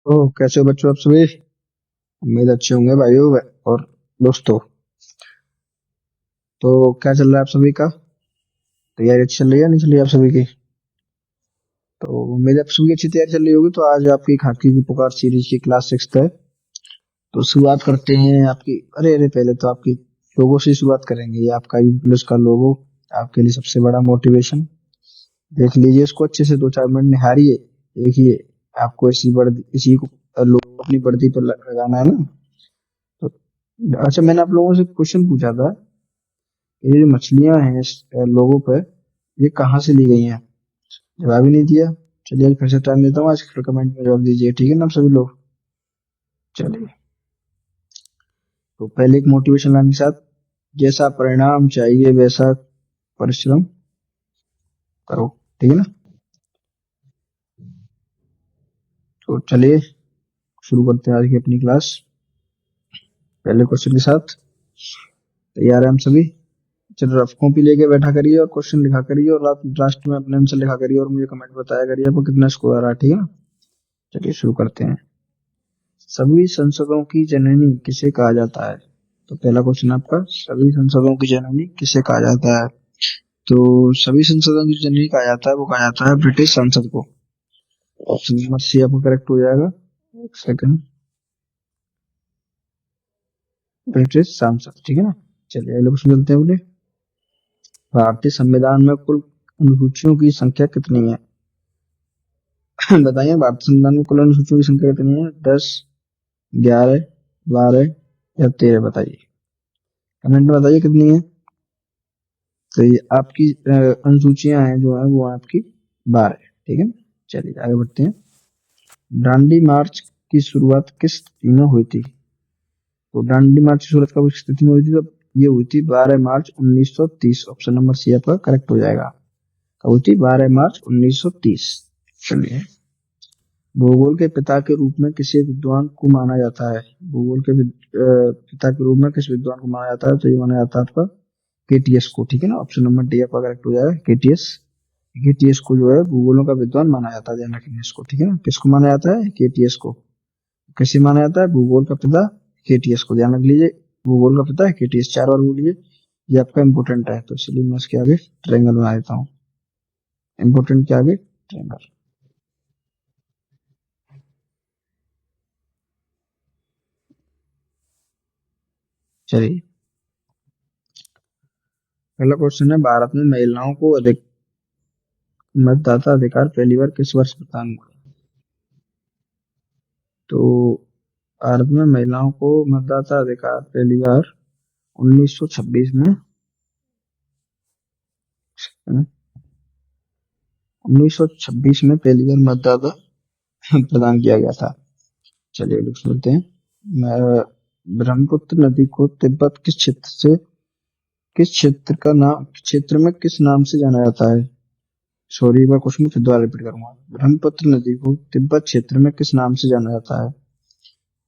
ओह, कैसे हो बच्चों आप सभी। उम्मीद अच्छे होंगे भाइयों और दोस्तों। तो क्या चल रहा है आप सभी का। तैयारी अच्छी चल रही है नहीं चल रही है आप सभी की। तो उम्मीद है आप सभी की अच्छी तैयारी चल रही होगी। तो आज आपकी खाकी की पुकार सीरीज की क्लास 6 है। तो शुरुआत करते हैं आपकी। अरे अरे, पहले तो आपकी लोगों से शुरुआत करेंगे। ये आपका प्लस का लोगो आपके लिए सबसे बड़ा मोटिवेशन। देख लीजिए इसको अच्छे से, 2-4 मिनट निहारिए। देखिए, आपको इसी को लोगो अपनी वर्दी पर लगाना है ना। तो अच्छा, मैंने आप लोगों से क्वेश्चन पूछा था, ये जो मछलियां हैं इस लोगों पे, ये कहाँ से ली गई हैं। जवाब ही नहीं दिया। चलिए आज फिर से टाइम देता हूँ, आज कमेंट में जवाब दीजिए, ठीक है ना आप सभी लोग। चलिए, तो पहले एक मोटिवेशन लाइन के साथ, जैसा परिणाम चाहिए वैसा परिश्रम करो, ठीक है ना। तो चलिए शुरू करते हैं आज की अपनी क्लास पहले क्वेश्चन के साथ। तैयार है हम सभी। चलो रफ कॉपी लेके बैठा करिए और क्वेश्चन लिखा करिए, और आप लास्ट में अपने आंसर लिखा करिए और मुझे कमेंट बताया करिए आपको कितना स्कोर आ रहा है, ठीक है ना। चलिए शुरू करते हैं। सभी संसदों की जननी किसे कहा जाता है। तो पहला क्वेश्चन आपका, सभी संसदों की जननी किसे कहा जाता है। तो सभी संसदों की जननी कहा जाता है, वो कहा जाता है ब्रिटिश संसद को। ऑप्शन नंबर सी आपका करेक्ट हो जाएगा। एक सेकंड। ब्रिटिश संसद, ठीक है ना। चलिए अगले क्वेश्चन चलते हैं। बोले, भारतीय संविधान में कुल अनुसूचियों की संख्या कितनी है। बताइए, भारतीय संविधान में कुल अनुसूचियों की संख्या कितनी है। 10, 11, 12 या 13, बताइए। कमेंट में बताइए कितनी है। तो ये आपकी अनुसूचियां हैं जो है वो आपकी 12, ठीक है। चलिए आगे बढ़ते हैं। दांडी मार्च की शुरुआत किस तिथि में हुई थी। तो दांडी मार्च की शुरुआत कब किस तिथि में हुई थी। तो ये हुई थी 12 मार्च 1930। ऑप्शन नंबर सी आपका करेक्ट हो जाएगा। कब हुई थी, 12 मार्च 1930। चलिए, भूगोल के पिता के रूप में किसी विद्वान को माना जाता है। भूगोल के पिता के रूप में किस विद्वान को माना जाता है। तो ये माना जाता है आपका केटीएस को, ठीक है ना। ऑप्शन नंबर डी आपका करेक्ट हो जाएगा, केटीएस। केटीएस को जो है भूगोलों का विद्वान माना जाता है, ध्यान रखेंगे इसको, ठीक है ना। किसको माना जाता है, केटीएस को। किसे माना जाता है, भूगोल का पिता केटीएस को, ध्यान रख लीजिए। भूगोल का पिता है केटीएस, 4 बार बोलिए। ये आपका इंपोर्टेंट है, तो इसलिए मैं इसके आगे ट्रायंगल बना देता हूँ। इंपोर्टेंट के आगे ट्रायंगल। चलिए, पहला क्वेश्चन है, भारत में महिलाओं को अधिक मतदाता अधिकार पहली बार किस वर्ष प्रदान हुआ। तो भारत में महिलाओं को मतदाता अधिकार पहली बार 1926 में, 1926 में पहली बार मतदाता प्रदान किया गया था। चलिए लोग सुनते हैं। ब्रह्मपुत्र नदी को तिब्बत किस क्षेत्र का नाम, क्षेत्र में किस नाम से जाना जाता है। सॉरी, एक बार क्वेश्चन फिर दोबारा रिपीट करूंगा। ब्रह्मपुत्र नदी को तिब्बत क्षेत्र में किस नाम से जाना जाता है।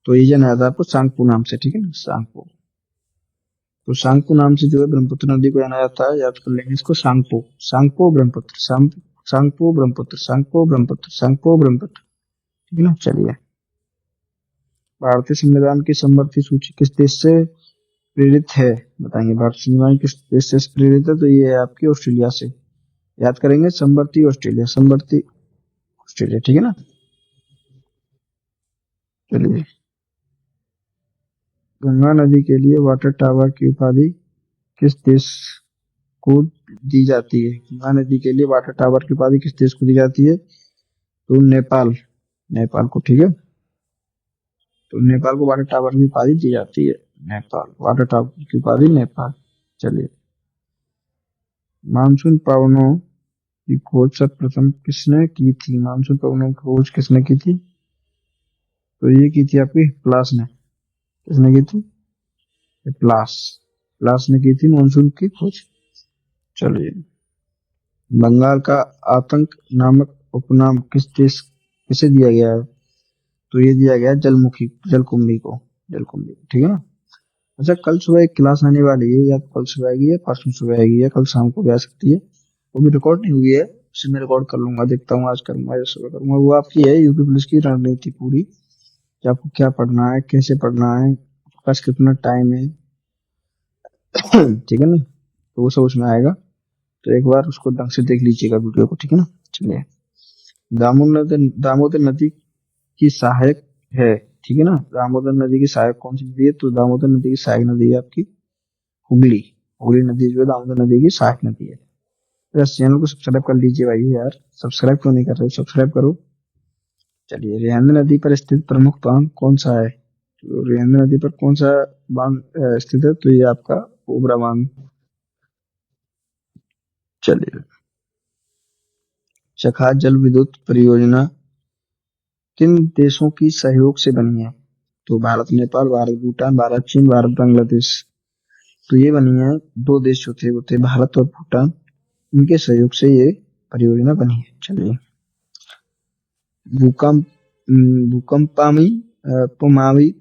तो ये जाना जाता है आपको सांगपू नाम से, ठीक है ना, सांगपू। तो सांगपू नाम से जो है ब्रह्मपुत्र नदी को जाना जाता है। याद कर लेंगे इसको, सांगपू। सांगपू ब्रह्मपुत्र, सांगपू ब्रह्मपुत्र, सांगपू ब्रह्मपुत्र, सांगपू ब्रह्मपुत्र, ठीक है ना। चलिए, भारतीय संविधान की समवर्ती सूची किस देश से प्रेरित है। बताएंगे, भारतीय संविधान किस देश से प्रेरित है। तो ये है आपकी ऑस्ट्रेलिया से। याद करेंगे, समवर्ती ऑस्ट्रेलिया, समवर्ती ऑस्ट्रेलिया, ठीक है ना। चलिए, गंगा नदी के लिए वाटर टावर की उपाधि किस देश को दी जाती है। गंगा नदी के लिए वाटर टावर की उपाधि किस देश को दी जाती है। तो नेपाल, नेपाल को, ठीक है। तो नेपाल को वाटर टावर की उपाधि दी जाती है। नेपाल, वाटर टावर की उपाधि नेपाल। चलिए, मानसून पवनों की खोज सर्वप्रथम किसने की थी। मानसून पवनों की खोज किसने की थी। तो ये की थी आपकी प्लास ने। किसने की थी, प्लास। प्लास ने की थी मानसून की खोज। चलिए, बंगाल का आतंक नामक उपनाम किस देश किसे दिया गया है। तो ये दिया गया है जलमुखी, जलकुंभी को, जलकुंभी, ठीक है ना। अच्छा, कल सुबह एक क्लास आने वाली है, या कल सुबह आएगी या परसों सुबह आएगी या कल शाम को भी आ सकती है। वो भी रिकॉर्ड नहीं हुई है, उसे मैं रिकॉर्ड कर लूंगा, देखता हूँ आज करूंगा या सुबह करूंगा। वो आपकी है यूपी पुलिस की रणनीति पूरी। कि आपको क्या पढ़ना है, कैसे पढ़ना है, आपके पास कितना टाइम है। ठीक है ना, तो वो सब उसमें आएगा। तो एक बार उसको ढंग से देख लीजिएगा वीडियो को, ठीक है ना। चलिए, दामोदर नदी की सहायक है, ठीक है ना। दामोदर नदी की सहायक कौन सी नदी है? तो दामोदर नदी की सहायक नदी है आपकी हुगली। हुगली नदी जो है दामोदर नदी की सहायक नदी है। तो इस चैनल को सब्सक्राइब कर लीजिए भाई यार, सब्सक्राइब क्यों नहीं कर रहे, सब्सक्राइब करो। चलिए, रेहंद नदी पर स्थित प्रमुख बांध कौन सा है? तो रेहंद नदी पर कौन सा बांध स्थित है? तो ये आपका ओबरा बांध। चलिए, चखार जल विद्युत परियोजना किन देशों की सहयोग से बनी है? तो भारत नेपाल, भारत भूटान, भारत चीन, भारत बांग्लादेश। तो ये बनी है, दो देश जो थे वो थे भारत और भूटान, इनके सहयोग से ये परियोजना बनी है। चलिए, भूकंप भूकंपामी पुमावी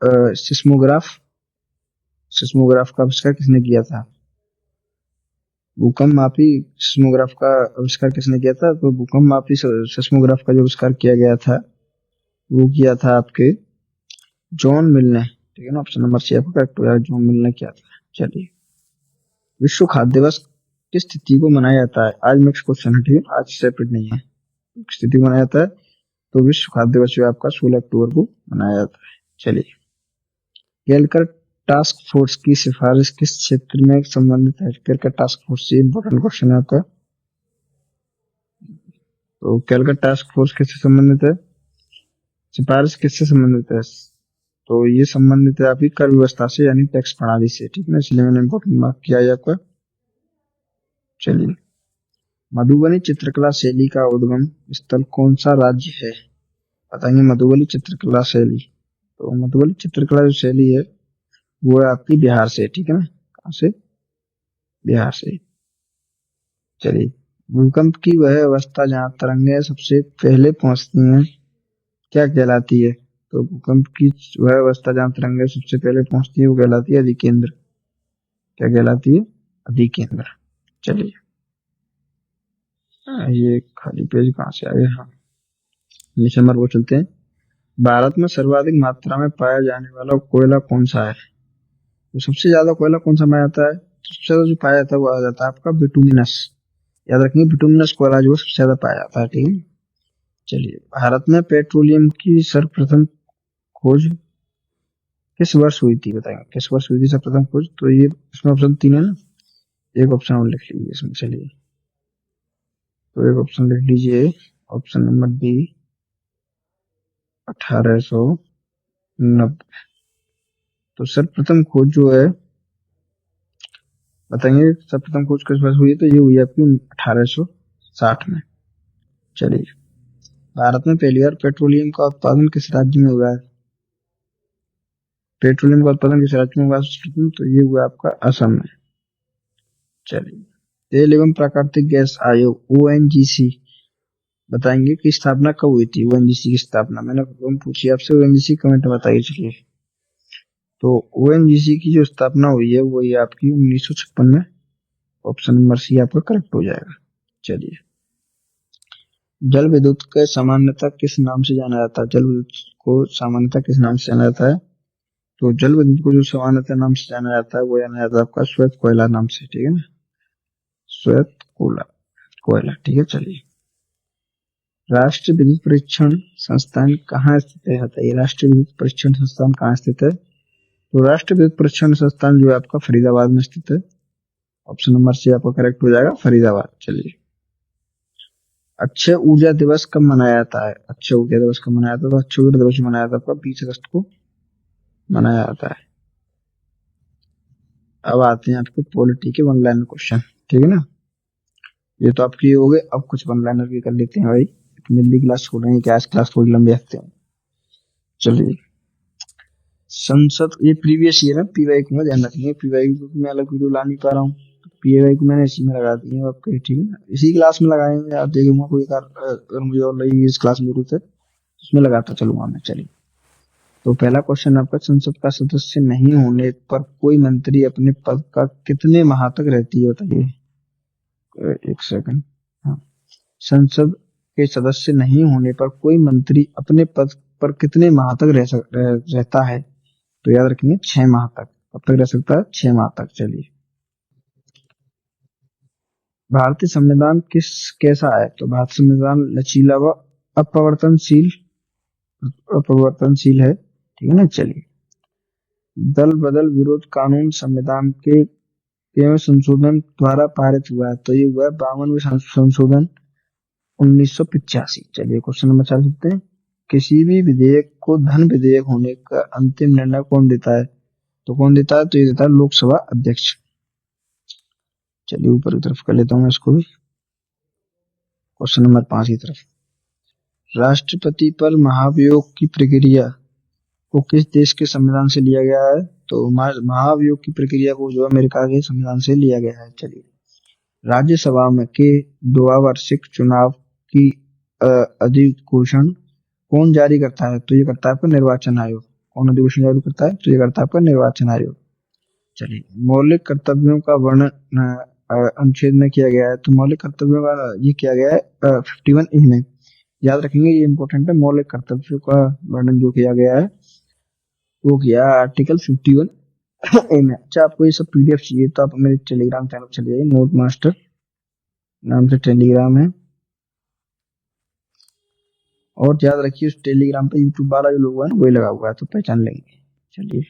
सिस्मोग्राफ सिस्मोग्राफ का आविष्कार किसने किया था? भूकंप मापी सिस्मोग्राफ का आविष्कार किसने किया था? तो भूकंप मापी सिस्मोग्राफ का जो आविष्कार किया गया था वो किया था आपके जॉन मिल ने, ठीक है ना। ऑप्शन नंबर सी आपका करेक्ट हो जाएगा, जॉन मिल ने किया था। चलिए, विश्व खाद्य दिवस किस तिथि को मनाया जाता है? आज नेक्स्ट क्वेश्चन है, ठीक है, आज सेपरेट नहीं है। किस तिथि को मनाया जाता है? तो विश्व खाद्य दिवस जो है आपका 16 अक्टूबर को मनाया जाता है। चलिए, कैलकट टास्क फोर्स की सिफारिश किस क्षेत्र में संबंधित है? कैलकट टास्क फोर्स से इंपॉर्टेंट क्वेश्चन है आपका। तो कैलकट टास्क फोर्स किससे संबंधित है? सिफारिश किससे संबंधित है? तो ये संबंधित है आपकी कर व्यवस्था से, यानी टैक्स प्रणाली से, ठीक है ना, इसलिए मैंने इंपॉर्टेंट मार्क किया है आपका। चलिए, मधुबनी चित्रकला शैली का उद्गम स्थल कौन सा राज्य है? बताएंगे मधुबनी चित्रकला शैली। तो मधुबनी चित्रकला जो शैली है वो है आपकी बिहार से, ठीक है ना। कहाँ से? बिहार से। चलिए, भूकंप की वह अवस्था जहाँ तरंगें सबसे पहले पहुंचती हैं क्या कहलाती है? तो भूकंप की वह अवस्था जहाँ तरंगें सबसे पहले पहुंचती है वो कहलाती है अधिकेंद्र। क्या कहलाती है? अधिकेंद्र। चलिए, ये खाली पेज कहाँ से आ गया? हाँ, नीचे नंबर वो चलते हैं। भारत में सर्वाधिक मात्रा में पाया जाने वाला कोयला कौन सा है? तो सबसे ज्यादा कोयला कौन सा पाया जाता है? सबसे ज्यादा जो पाया जाता है वो आ जाता है आपका बिटुमिनस। याद रखेंगे, बिटुमिनस कोयला जो है सबसे ज्यादा पाया जाता है, ठीक है। चलिए, भारत में पेट्रोलियम की सर्वप्रथम खोज किस वर्ष हुई थी? बताएंगे किस वर्ष हुई थी सर्वप्रथम खोज? तो ये इसमें ऑप्शन 3 है ना, एक ऑप्शन और लिख लीजिए इसमें। चलिए, तो एक ऑप्शन लिख लीजिए, ऑप्शन नंबर बी 1890। तो सर्वप्रथम खोज जो है, बताएंगे सर्वप्रथम खोज किस वर्ष हुई है? तो ये हुई आपकी 1860 में। चलिए, भारत में पहली बार पेट्रोलियम का उत्पादन किस राज्य में हुआ है? पेट्रोलियम का उत्पादन किस राज्य में हुआ? तो ये हुआ आपका असम में। चलिए, तेल एवं प्राकृतिक गैस आयोग ओएनजीसी, बताएंगे कि स्थापना कब हुई थी? ओएनजीसी की स्थापना मैंने पूछी आपसे, ओएनजीसी कमेंट में बताइए। चलिए, तो ओएनजीसी की जो स्थापना हुई है वो ये आपकी 1956 में। ऑप्शन नंबर सी आपका करेक्ट हो जाएगा। चलिए, जल विद्युत के सामान्यतः किस नाम से जाना जाता है? जल विद्युत को सामान्यतः किस नाम से जाना जाता है? तो जल विद्युत को जो सामान्यतः नाम से जाना जाता है वो जाना जाता है आपका श्वेत कोयला नाम से, ठीक है ना, श्वेत कोयला, ठीक है। चलिए, राष्ट्रीय विद्युत परीक्षण संस्थान कहाँ स्थित है? बताइए, राष्ट्रीय विद्युत परीक्षण संस्थान कहाँ स्थित है? तो राष्ट्रीय विद्युत परीक्षण संस्थान जो है आपका फरीदाबाद में स्थित है। ऑप्शन नंबर सी आपका करेक्ट हो जाएगा, फरीदाबाद। चलिए, अक्षय ऊर्जा दिवस कब मनाया जाता है? अक्षय ऊर्जा दिवस कब मनाया जाता है? तो अक्षय ऊर्जा दिवस मनाया जाता है आपका 20 अगस्त को मनाया जाता है। अब आते हैं आपके पॉलिटी के वन लाइनर क्वेश्चन, ठीक है ना। ये तो आपकी हो गए, अब कुछ वन लाइनर भी कर लेते हैं भाई, इतनी जल्दी क्लास छोड़ रहे हैं कि आज क्लास थोड़ी लंबी रखते हैं। चलिए, संसद, ये प्रीवियस ईयर है, पीवाई को ध्यान रखिए, पीवाई को मैं अलग वीडियो ला नहीं पा रहा हूँ, पीवाई को मैंने इसी में लगा दी है आपके, ठीक है ना, इसी क्लास में लगाएंगे। आप देखूंगा कोई अगर मुझे और लगी इस क्लास में जरूरत है उसमें लगाता चलूंगा मैं। चलिए, तो पहला क्वेश्चन आपका, संसद का सदस्य नहीं होने पर कोई मंत्री अपने पद का कितने माह तक रहती है? बताइए, एक सेकंड। हाँ, संसद के सदस्य नहीं होने पर कोई मंत्री अपने पद पर कितने माह तक रहता है? तो याद रखेंगे 6 माह तक। कब तक रह सकता है? 6 माह तक। चलिए, भारतीय संविधान कैसा है? तो भारतीय संविधान लचीला व अपरिवर्तनशील अपरिवर्तनशील है, ठीक है ना। चलिए, दल बदल विरोध कानून संविधान के संशोधन द्वारा पारित हुआ है, तो ये हुआ है 52वें संशोधन 1985। चलिए, क्वेश्चन नंबर 4 लिखते हैं। किसी भी विधेयक को धन विधेयक होने का अंतिम निर्णय कौन देता है? तो कौन देता है? तो ये देता है लोकसभा अध्यक्ष। चलिए, ऊपर की तरफ कर लेता हूँ मैं इसको भी, क्वेश्चन नंबर 5 की तरफ। राष्ट्रपति पर महाभियोग की प्रक्रिया को किस देश के संविधान से लिया गया है? तो महाभियोग की प्रक्रिया को जो अमेरिका के संविधान से लिया गया है। चलिए, राज्यसभा में के द्विवार्षिक चुनाव की अधिघोषण कौन जारी करता है? तो ये करता है आपका निर्वाचन आयोग। कौन अधिघोषण जारी करता है? तो ये करता है आपका निर्वाचन आयोग। चलिए, मौलिक कर्तव्यों का वर्णन अनुच्छेद में किया गया है, तो मौलिक कर्तव्यों का ये किया गया है 51A में। याद रखेंगे, ये इंपॉर्टेंट है। मौलिक कर्तव्यों का वर्णन जो किया गया है वो किया आर्टिकल 51A में। अच्छा, आपको ये सब PDF चाहिए तो आप मेरे टेलीग्राम चैनल चले जाइए, नोट मास्टर नाम से टेलीग्राम है। और याद रखिए, उस टेलीग्राम पे यूट्यूब वाला जो लोगो है ना वही लगा हुआ है, तो पहचान लेंगे। चलिए,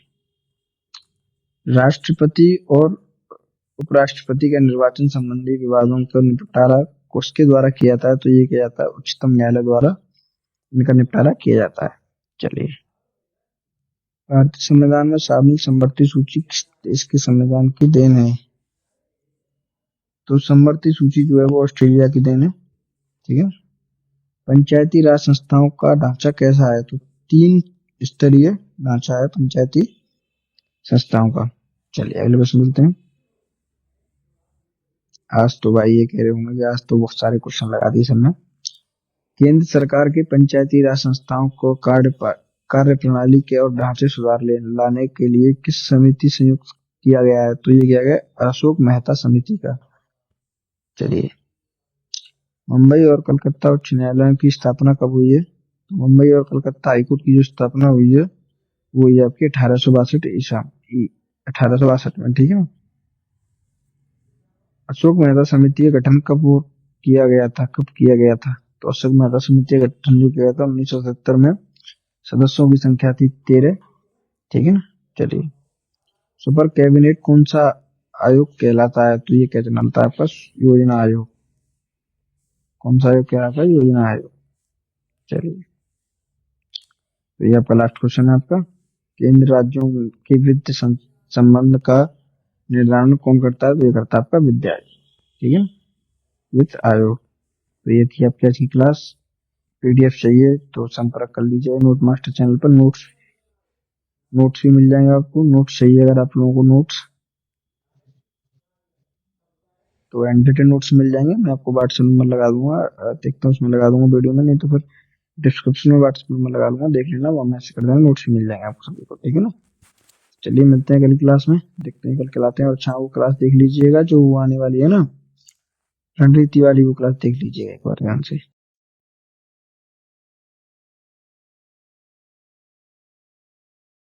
राष्ट्रपति और उपराष्ट्रपति के निर्वाचन संबंधी विवादों का निपटारा किसके द्वारा किया जाता है? तो ये किया जाता है उच्चतम न्यायालय द्वारा, इनका निपटारा किया जाता है। चलिए, भारतीय संविधान में सार्वजनिक संपत्ति सूची किस देश के संविधान की देन है? तो संपत्ति सूची जो है वो ऑस्ट्रेलिया की देन है, ठीक है। पंचायती राज संस्थाओं का ढांचा कैसा है? तो 3 स्तरीय ढांचा है पंचायती संस्थाओं का। चलिए, अगले प्रश्न मिलते हैं। आज तो भाई ये कह रहे होंगे कि आज तो बहुत सारे क्वेश्चन लगा दिए सबने। केंद्र सरकार के पंचायती राज संस्थाओं को कार्य प्रणाली के और ढांचे सुधार लाने के लिए किस समिति संयुक्त किया गया है? तो ये किया गया अशोक मेहता समिति का। चलिए, मुंबई और कलकत्ता उच्च न्यायालयों की स्थापना कब हुई है? तो मुंबई और कलकत्ता हाईकोर्ट की जो स्थापना हुई है वो ये आपकी 1862 में, ठीक है। अशोक मेहता समिति का गठन कब किया गया था? तो अशोक मेहता समिति का गठन जो किया गया था 1970 में। सदस्यों की संख्या थी 13, ठीक है ना। चलिए, सुपर कैबिनेट कौन सा आयोग कहलाता है? तो ये क्या कहलाता है आपका? योजना आयोग। कौन सा आयोग कहलाता है? योजना आयोग। चलिए, तो ये आपका लास्ट क्वेश्चन है आपका। केंद्र राज्यों के वित्त संबंध का निर्धारण कौन करता है? तो ये करता है आपका वित्त आयोग, ठीक है, वित्त आयोग। तो ये थी आपकी आज की क्लास। PDF चाहिए तो संपर्क कर लीजिए नोट मास्टर चैनल पर। नोट्स भी मिल जाएंगे आपको। नोट्स चाहिए अगर आप लोगों को नोट्स, तो एंडिटेड नोट्स मिल जाएंगे। मैं आपको व्हाट्सएप नंबर लगा दूंगा, देखता हूँ उसमें लगा दूंगा वीडियो में, नहीं तो फिर डिस्क्रिप्शन में व्हाट्सएप नंबर लगा दूंगा, देख लेना, वो मैसेज कर देना, नोट्स भी मिल जाएंगे आपको सभी को, ठीक है ना। चलिए, मिलते हैं कल क्लास में, देखते हैं कल खिलाते हैं। और अच्छा, वो क्लास देख लीजिएगा जो आने वाली है ना, रणनीति वाली, वो क्लास देख लीजिएगा एक बार ध्यान से।